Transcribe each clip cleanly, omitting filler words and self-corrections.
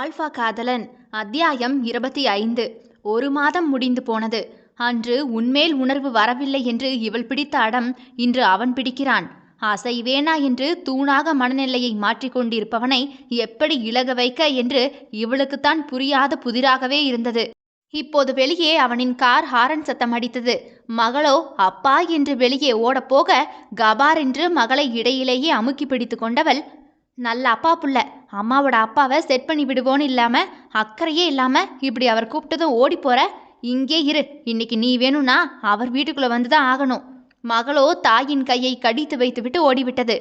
Alpha காதலன் அத்தியாயம் 25. ஒரு மாதம் முடிந்து போனது. அன்று உன்மேல் உணர்வு வரவில்லை என்று இவள் பிடித்த அடம் இன்று அவன் பிடிக்கிறான். அசைவேனா என்று தூணாக மனநிலையை மாற்றிக்கொண்டிருப்பவனை எப்படி இலக வைக்க என்று இவளுக்குத்தான் புரியாத புதிராகவே இருந்தது. இப்போது வெளியே அவனின் கார் ஹாரன் சத்தம் அடித்தது. மகளோ அப்பா என்று வெளியே ஓடப்போக கபார் என்று மகளை இடையிலேயே அமுக்கி பிடித்து கொண்டவள், நல்ல அப்பா புள்ள, அம்மாவோட அப்பாவை செட் பண்ணி விடுவோன்னு இல்லாம அக்கறையே இல்லாம இப்படி அவர் கூப்பிட்டதும் ஓடி போற. இங்கே இரு, இன்னைக்கு நீ வேணும்னா அவர் வீட்டுக்குள்ள வந்துதான் ஆகணும். மகளோ தாயின் கையை கடித்து வைத்துவிட்டு ஓடிவிட்டது.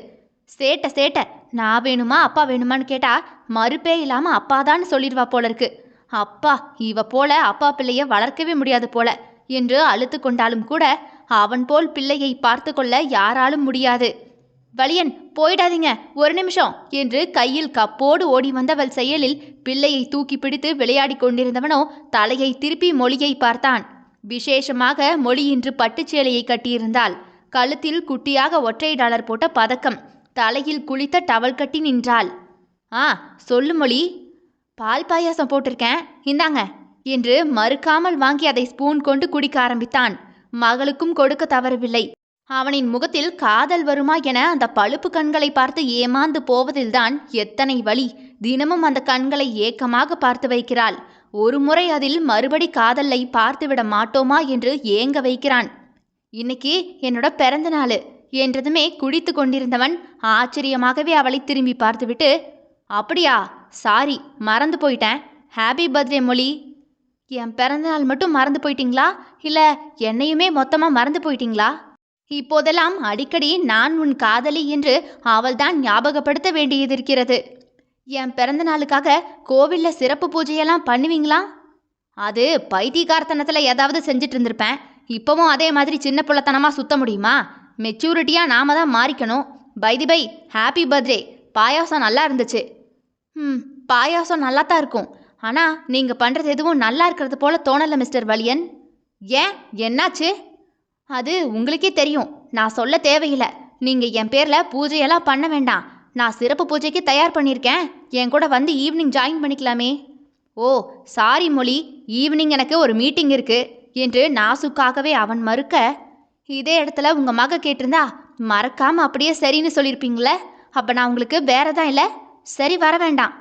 சேட்ட சேட்ட, நான் வேணுமா அப்பா வேணுமான்னு கேட்டா மறுப்பே இல்லாம அப்பாதான்னு சொல்லிடுவா போல இருக்கு. அப்பா, இவ போல அப்பா பிள்ளைய வளர்க்கவே முடியாது போல என்று அழுத்து கொண்டாலும் கூட அவன் போல் பிள்ளையை பார்த்து கொள்ள யாராலும் முடியாது. வலியன், போயிடாதீங்க, ஒரு நிமிஷம் என்று கையில் கப்போடு ஓடி வந்தவள் செயலில் பிள்ளையை தூக்கி பிடித்து விளையாடி கொண்டிருந்தவனோ தலையை திருப்பி மொழியை பார்த்தான். விசேஷமாக மொழி இன்று பட்டுச்சேலையை கட்டியிருந்தாள். கழுத்தில் குட்டியாக ஒற்றை டாலர் போட்ட பதக்கம், தலையில் குளித்த டவல் கட்டி நின்றாள். சொல்லு மொழி. பால் பாயாசம் போட்டிருக்கேன், இந்தாங்க என்று மறுக்காமல் வாங்கி அதை ஸ்பூன் கொண்டு குடிக்க ஆரம்பித்தான். மகளுக்கும் கொடுக்க தவறவில்லை. அவனின் முகத்தில் காதல் வருமா என அந்த பழுப்பு கண்களை பார்த்து ஏமாந்து போவதில்தான் எத்தனை வலி. தினமும் அந்த கண்களை ஏக்கமாக பார்த்து வைக்கிறாள். ஒரு முறை அதில் மறுபடி காதலை பார்த்துவிட மாட்டோமா என்று ஏங்க வைக்கிறான். இன்னைக்கு என்னோட பிறந்த நாள் என்றதுமே குடித்து கொண்டிருந்தவன் ஆச்சரியமாகவே அவளை திரும்பி பார்த்துவிட்டு, அப்படியா, சாரி, மறந்து போயிட்டேன், ஹாப்பி பர்த்டே மொழி. என் பிறந்த நாள் மட்டும் மறந்து போயிட்டீங்களா, இல்லை என்னையுமே மொத்தமாக மறந்து போயிட்டீங்களா? இப்போதெல்லாம் அடிக்கடி நான் உன் காதலி என்று அவள்தான் ஞாபகப்படுத்த வேண்டியதிருக்கிறது. என் பிறந்த நாளுக்காக கோவிலில் சிறப்பு பூஜையெல்லாம் பண்ணுவீங்களா? அது பைத்தியக்காரத்தனத்தில் ஏதாவது செஞ்சிட்டு இருந்திருப்பேன். இப்போவும் அதே மாதிரி சின்ன பிள்ளைத்தனமாக சுத்த முடியுமா? மெச்சூரிட்டியாக நாம தான் மாறிக்கணும். Bye happy birthday. பாயாசம் நல்லா இருந்துச்சு. பாயாசம் நல்லா தான் இருக்கும். ஆனால் நீங்கள் பண்ணுறது எதுவும் நல்லா இருக்கிறது போல தோணலை மிஸ்டர் வலியன். ஏன், என்னாச்சு? அது உங்களுக்கே தெரியும், நான் சொல்ல தேவையில்லை. நீங்கள் என் பேரில் பூஜையெல்லாம் பண்ண வேண்டாம். நான் சிறப்பு பூஜைக்கு தயார் பண்ணியிருக்கேன். என் கூட வந்து ஈவினிங் ஜாயின் பண்ணிக்கலாமே. ஓ சாரி மொழி, ஈவினிங் எனக்கு ஒரு மீட்டிங் இருக்குது என்று நாசுக்காகவே அவன் மறுக்க, இதே இடத்துல உங்கள் மக கேட்டிருந்தா மறக்காமல் அப்படியே சரின்னு சொல்லியிருப்பீங்களே. அப்போ நான் உங்களுக்கு வேறதான் இல்லை, சரி வர வேண்டாம்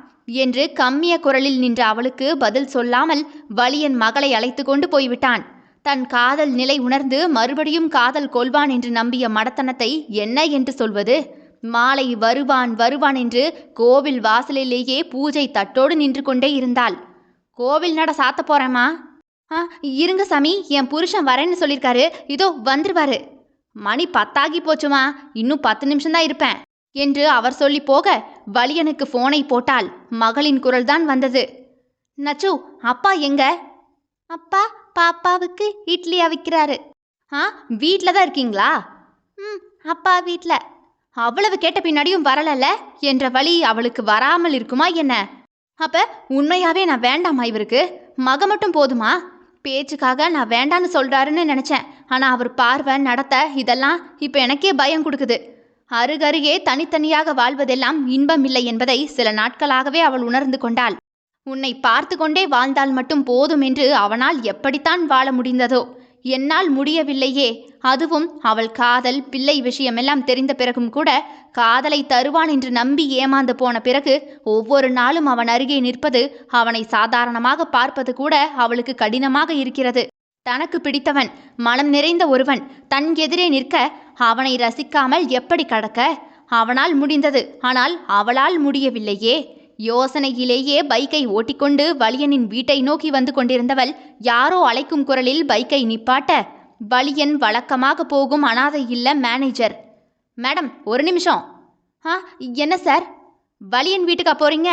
என்று கம்மிய குரலில் நின்ற அவளுக்கு பதில் சொல்லாமல் வலியன் மகளை அழைத்து கொண்டு போய்விட்டான். தன் காதல் நிலை உணர்ந்து மறுபடியும் காதல் கொள்வான் என்று நம்பிய மடத்தனத்தை என்ன என்று சொல்வது? மாலை வருவான் வருவான் என்று கோவில் வாசலிலேயே பூஜை தட்டோடு நின்று கொண்டே இருந்தாள். கோவில் நட சாத்த போறேம்மா. இருங்க சாமி, என் புருஷன் வரேன்னு சொல்லியிருக்காரு, இதோ வந்துருவாரு. மணி 10 போச்சுமா, இன்னும் 10 நிமிஷம்தான் இருப்பேன் என்று அவர் சொல்லி போக வலியனுக்கு போனை போட்டாள். மகளின் குரல்தான் வந்தது. நச்சு, அப்பா எங்க? அப்பா பாப்பாவுக்கு இட்லி அவிக்கிறாரு. வீட்டில் தான் இருக்கீங்களா? அப்பா வீட்டில். அவ்வளவு கேட்ட பின்னாடியும் வரலல்ல என்ற வழி அவளுக்கு வராமல் இருக்குமா என்ன? அப்ப உண்மையாவே நான் வேண்டாமா இவருக்கு? மக மட்டும் போதுமா? பேச்சுக்காக நான் வேண்டான்னு சொல்றாருன்னு நினைச்சேன். ஆனால் அவர் பார்வை, நடத்த இதெல்லாம் இப்போ எனக்கே பயம் கொடுக்குது. அருகருகே தனித்தனியாக வாழ்வதெல்லாம் இன்பம் இல்லை என்பதை சில நாட்களாகவே அவள் உணர்ந்து கொண்டாள். உன்னை பார்த்து கொண்டே வாழ்ந்தால் மட்டும் போதும் என்று அவனால் எப்படித்தான் வாழ முடிந்ததோ? என்னால் முடியவில்லையே. அதுவும் அவள் காதல் பிள்ளை விஷயமெல்லாம் தெரிந்த பிறகும் கூட, காதலை தருவான் என்று நம்பி ஏமாந்து போன பிறகு ஒவ்வொரு நாளும் அவன் அருகே நிற்பது, அவனை சாதாரணமாக பார்ப்பது கூட அவளுக்கு கடினமாக இருக்கிறது. தனக்கு பிடித்தவன், மனம் நிறைந்த ஒருவன் தன் எதிரே நிற்க அவனை ரசிக்காமல் எப்படி கடக்க? அவனால் முடிந்தது, ஆனால் அவளால் முடியவில்லையே. யோசனையிலேயே பைக்கை ஓட்டிக்கொண்டு வலியனின் வீட்டை நோக்கி வந்து கொண்டிருந்தவள் யாரோ அழைக்கும் குரலில் பைக்கை நிப்பாட்ட, வலியன் வழக்கமாக போகும் அனாதை இல்ல மேனேஜர். மேடம், ஒரு நிமிஷம். என்ன சார்? வலியன் வீட்டுக்கா போறீங்க?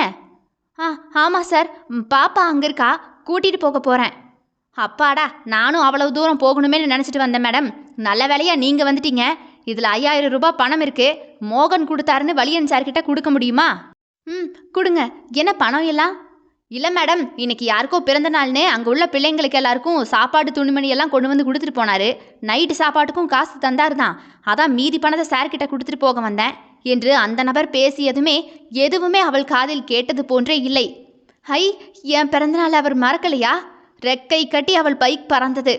ஆமாம் சார், பாப்பா அங்கே இருக்கா, கூட்டிகிட்டு போக போகிறேன். அப்பாடா, நானும் அவ்வளவு தூரம் போகணுமேனு நினச்சிட்டு வந்தேன் மேடம். நல்ல வேலையாக நீங்கள் வந்துட்டீங்க. இதில் 5000 ரூபாய் பணம் இருக்குது. மோகன் கொடுத்தாருன்னு வலியன் சார்கிட்ட கொடுக்க முடியுமா? கொடுங்க. என்ன பணம் எல்லாம்? இல்லை மேடம், இன்னைக்கு யாருக்கோ பிறந்த நாள்னு அங்கே உள்ள பிள்ளைங்களுக்கு எல்லாருக்கும் சாப்பாடு துணிமணி எல்லாம் கொண்டு வந்து கொடுத்துட்டு போனார். நைட்டு சாப்பாட்டுக்கும் காசு தந்தார் தான். அதான் மீதி பணத்தை சார்கிட்ட கொடுத்துட்டு போக வந்தேன் என்று அந்த நபர் பேசியதுமே எதுவுமே அவள் காதில் கேட்டது போன்றே இல்லை. ஹை, என் பிறந்தநாள் அவர் மறக்கலையா? ரெக்கை கட்டி அவள் பைக் பறந்தது.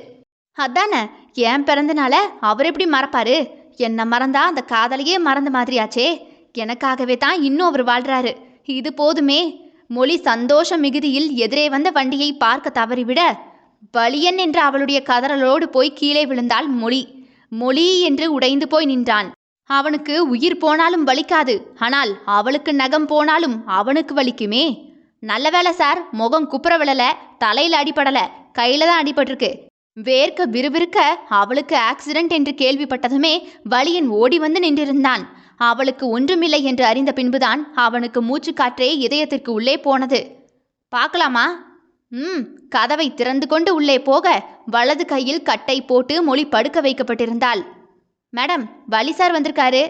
அதானே, என் பிறந்தநாள அவர் எப்படி மறப்பாரு? என்ன மறந்தா அந்த காதலையே மறந்த மாதிரியாச்சே. எனக்காகவே தான் இன்னும் அவர் வாழ்றாரு. இது போதுமே. மொழி சந்தோஷ மிகுதியில் எதிரே வந்த வண்டியை பார்க்க தவறிவிட வலியன் என்ற அவளுடைய கதறலோடு போய் கீழே விழுந்தாள் மொழி. மொழி என்று உடைந்து போய் நின்றான். அவனுக்கு உயிர் போனாலும் வலிக்காது, ஆனால் அவளுக்கு நகம் போனாலும் அவனுக்கு வலிக்குமே. நல்ல வேலை சார், முகம் குப்புற விழல, தலையில அடிபடல, கையில தான் அடிபட்டிருக்கு. வேர்க்க விறுவிறுக்க அவளுக்கு ஆக்சிடென்ட் என்று கேள்விப்பட்டதுமே வலியன் ஓடி வந்து நின்றிருந்தான். அவளுக்கு ஒன்றுமில்லை என்று அறிந்த பின்புதான் அவனுக்கு மூச்சு காற்றே இதயத்திற்கு உள்ளே போனது. பார்க்கலாமா? கதவை திறந்து கொண்டு உள்ளே போக வலது கையில் கட்டை போட்டு மொழி படுக்க வைக்கப்பட்டிருந்தாள். மேடம், வலி சார் வந்திருக்காரு.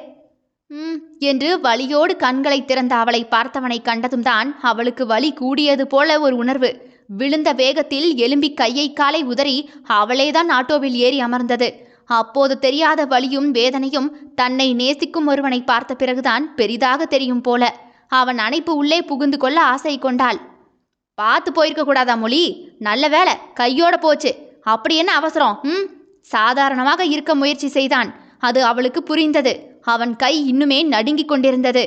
என்று வலியோடு கண்களை திறந்த அவளை பார்த்தவனை கண்டதும் தான் அவளுக்கு வலி கூடியது போல ஒரு உணர்வு. விழுந்த வேகத்தில் எலும்பி கையை காலை உதறி அவளேதான் ஆட்டோவில் ஏறி அமர்ந்தது. அப்போது தெரியாத வலியும் வேதனையும் தன்னை நேசிக்கும் ஒருவனை பார்த்த பிறகுதான் பெரிதாக தெரியும் போல. அவன் அணைப்பு உள்ளே புகுந்து கொள்ள ஆசை கொண்டாள். பார்த்து போயிருக்க கூடாதா மொழி? நல்ல வேலை, கையோட போச்சு. அப்படி என்ன அவசரம்? சாதாரணமாக இருக்க முயற்சி செய்தான். அது அவளுக்கு புரிந்தது. அவன் கை இன்னுமே நடுங்கிக் கொண்டிருந்தது.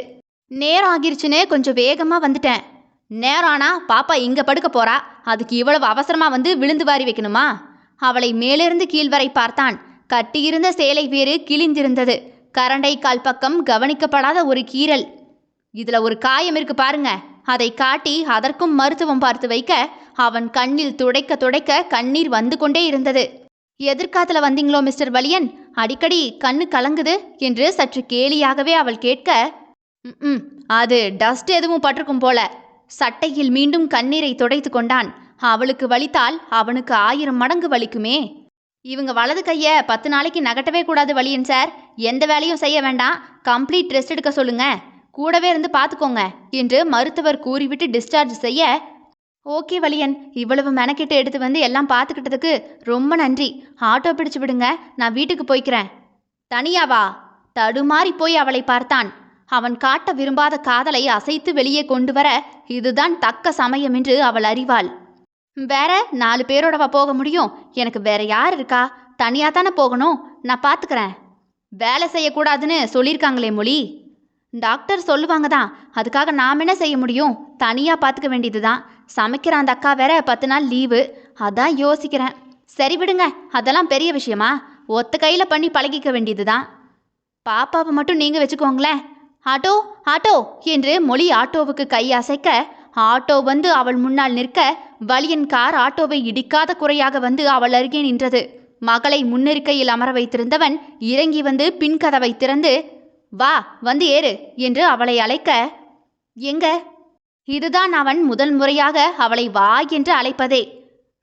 நேரம் ஆகிருச்சுன்னு கொஞ்சம் வேகமா வந்துட்டேன். நேரம் ஆனா பாப்பா இங்க படுக்க போறா, அதுக்கு இவ்வளவு அவசரமா வந்து விழுந்து வாரி வைக்கணுமா? அவளை மேலிருந்து கீழ் வரை பார்த்தான். கட்டியிருந்த சேலை வேறு கிழிந்திருந்தது. கரண்டை கால் பக்கம் கவனிக்கப்படாத ஒரு கீறல். இதுல ஒரு காயம் இருக்கு பாருங்க. அதை காட்டி அதற்கும் மருத்துவம் பார்த்து வைக்க அவன் கண்ணில் துடைக்க துடைக்க கண்ணீர் வந்து கொண்டே இருந்தது. எதிர்காலத்துல வந்தீங்களோ மிஸ்டர் வலியன்? அடிக்கடி கண்ணு கலங்குது என்று சற்று கேலியாகவே அவள் கேட்க, அது டஸ்ட் எதுவும் பட்டிருக்கும் போல. சட்டையில் மீண்டும் கண்ணீரை துடைத்து கொண்டான். அவளுக்கு வலித்தால் அவனுக்கு 1000 மடங்கு வலிக்குமே. இவங்க வலது கையை 10 நாளைக்கு நகட்டவே கூடாது வலியன் சார். எந்த வேலையும் செய்ய வேண்டாம், கம்ப்ளீட் ரெஸ்ட் எடுக்க சொல்லுங்க, கூடவே இருந்து பார்த்துக்கோங்க என்று மருத்துவர் கூறிவிட்டு டிஸ்சார்ஜ் செய்ய, ஓகே வலியன், இவ்வளவு மெனக்கிட்டு எடுத்து வந்து எல்லாம் பார்த்துக்கிட்டதுக்கு ரொம்ப நன்றி. ஆட்டோ பிடிச்சு விடுங்க, நான் வீட்டுக்கு போய்க்கிறேன். தனியாவா? தடுமாறி போய் அவளை பார்த்தான். அவன் காட்ட விரும்பாத காதலை அசைத்து வெளியே கொண்டு வர இதுதான் தக்க சமயம் என்று அவள் அறிவாள். வேற 4 பேரோடவா போக முடியும்? எனக்கு வேற யார் இருக்கா? தனியா தானே போகணும், நான் பார்த்துக்கிறேன். வேலை செய்யக்கூடாதுன்னு சொல்லியிருக்காங்களே மொழி. டாக்டர் சொல்லுவாங்க தான், அதுக்காக நாம் என்ன செய்ய முடியும்? தனியாக பார்த்துக்க வேண்டியது தான். சமைக்கிற அந்த அக்கா வேற 10 நாள் லீவு, அதான் யோசிக்கிறேன். சரி விடுங்க, அதெல்லாம் பெரிய விஷயமா? ஒத்த கையில் பண்ணி பழகிக்க வேண்டியது தான். பாப்பாவை மட்டும் நீங்கள் வச்சுக்கோங்களேன். ஆட்டோ ஆட்டோ என்று மொழி ஆட்டோவுக்கு கை அசைக்க ஆட்டோ வந்து அவள் முன்னால் நிற்க வலியன் கார் ஆட்டோவை இடிக்காத குறையாக வந்து அவள் அருகே நின்றது. மகளை முன்னிருக்கையில் அமர வைத்திருந்தவன் இறங்கி வந்து பின்கதவை திறந்து, வா வந்து ஏறு என்று அவளை அழைக்க, எங்க? இதுதான் அவன் முதல் முறையாக அவளை வா என்று அழைப்பதே.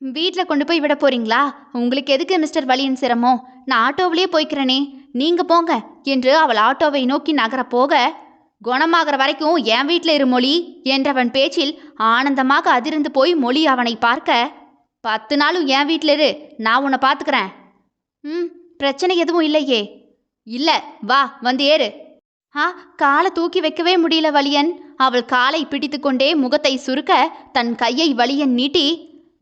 வீட்டில் கொண்டு போய் விட போறீங்களா? உங்களுக்கு எதுக்கு மிஸ்டர் வலியன் சிரமம்? நான் ஆட்டோவிலேயே போய்க்கிறேனே, நீங்க போங்க என்று அவள் ஆட்டோவை நோக்கி நகர போக, குணமாகிற வரைக்கும் என் வீட்டில் இரு மொழி என்றவன் பேச்சில் ஆனந்தமாக அதிர்ந்து போய் மொழி அவனை பார்க்க, 10 நாளும் என் வீட்டில் இரு, நான் உன்னை பார்த்துக்கிறேன். பிரச்சனை எதுவும் இல்லையே? இல்லை, வா வந்து ஏறு. காலை தூக்கி வைக்கவே முடியல வலியன். அவள் காலை பிடித்து கொண்டே முகத்தை சுருக்க தன் கையை வலியன் நீட்டி,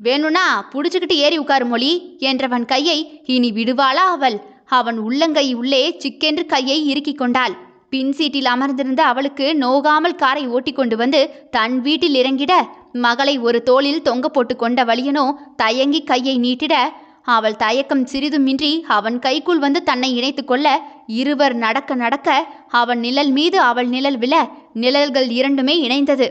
வேணும்னா புடிச்சுக்கிட்டு ஏறி உட்காரு மொழி என்றவன் கையை இனி விடுவாளா அவள்? அவன் உள்ளங்கை உள்ளே சிக்கென்று கையை இறுக்கி கொண்டாள். பின் சீட்டில் அமர்ந்திருந்த அவளுக்கு நோகாமல் காரை ஓட்டி கொண்டு வந்து தன் வீட்டில் இறங்கிட மகளை ஒரு தோளில் தொங்க போட்டு கொண்ட வலியனோ தயங்கி கையை நீட்டிட அவள் தயக்கம் சிறிதுமின்றி அவன் கைக்குள் வந்து தன்னை இணைத்து கொள்ள இருவர் நடக்க நடக்க அவன் நிழல் மீது அவள் நிழல் விழ நிழல்கள் இரண்டுமே இணைந்தது.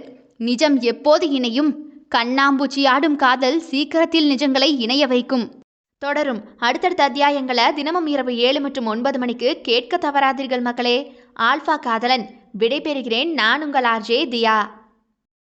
நிஜம் எப்போது இணையும்? கண்ணாம்பூச்சி ஆடும் காதல் சீக்கிரத்தில் நிஜங்களை இணைய வைக்கும். தொடரும் அடுத்தடுத்த அத்தியாயங்களை தினமும் இரவு 7 மற்றும் 9 மணிக்கு கேட்க தவறாதீர்கள் மக்களே. ஆல்ஃபா காதலன் விடைபெறுகிறேன். நான் உங்கள் ஆர்ஜே தியா.